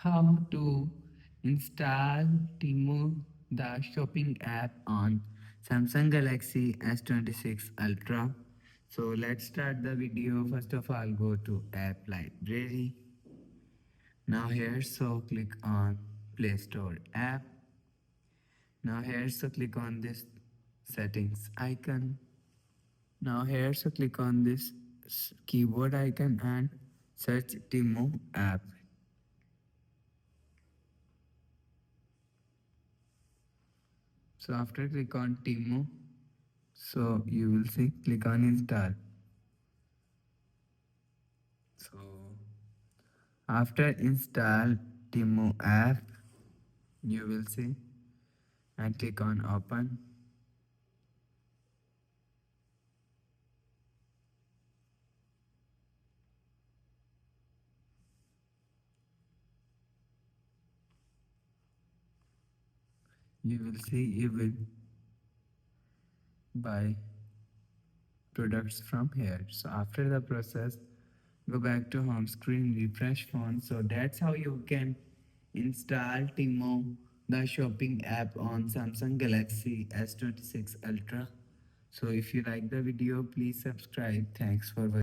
How to install TEMU, the shopping app on Samsung Galaxy S26 Ultra. So let's start the video. First of all, go to App Library. Now here, so click on Play Store app. Now here, so click on this settings icon. Now here, so click on this keyboard icon and search TEMU app. So after click on TEMU, so you will see click on install. So after install TEMU app, you will see and click on open. You will see you will buy products from here. So after the process, go back to home screen, refresh phone. So that's how you can install TEMU, the shopping app on Samsung Galaxy S26 Ultra. So if you like the video, please subscribe. Thanks for watching.